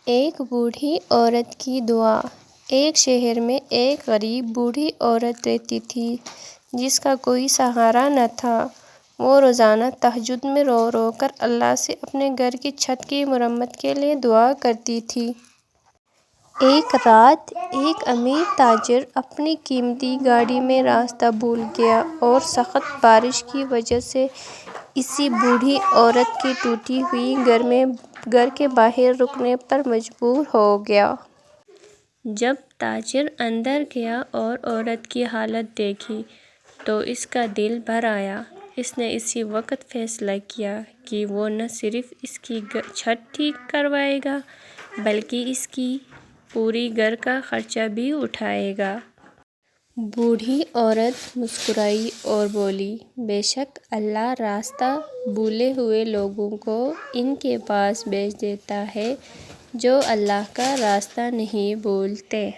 ایک بوڑھی عورت کی دعا۔ ایک شہر میں ایک غریب بوڑھی عورت رہتی تھی جس کا کوئی سہارا نہ تھا۔ وہ روزانہ تہجد میں رو رو کر اللہ سے اپنے گھر کی چھت کی مرمت کے لیے دعا کرتی تھی۔ ایک رات ایک امیر تاجر اپنی قیمتی گاڑی میں راستہ بھول گیا اور سخت بارش کی وجہ سے اسی بوڑھی عورت کے ٹوٹی ہوئی گھر کے باہر رکنے پر مجبور ہو گیا۔ جب تاجر اندر گیا اور عورت کی حالت دیکھی تو اس کا دل بھر آیا۔ اس نے اسی وقت فیصلہ کیا کہ وہ نہ صرف اس کی چھت ٹھیک کروائے گا بلکہ اس کی پوری گھر کا خرچہ بھی اٹھائے گا۔ بوڑھی عورت مسکرائی اور بولی، بے شک اللہ راستہ بھولے ہوئے لوگوں کو ان کے پاس بھیج دیتا ہے جو اللہ کا راستہ نہیں بھولتے۔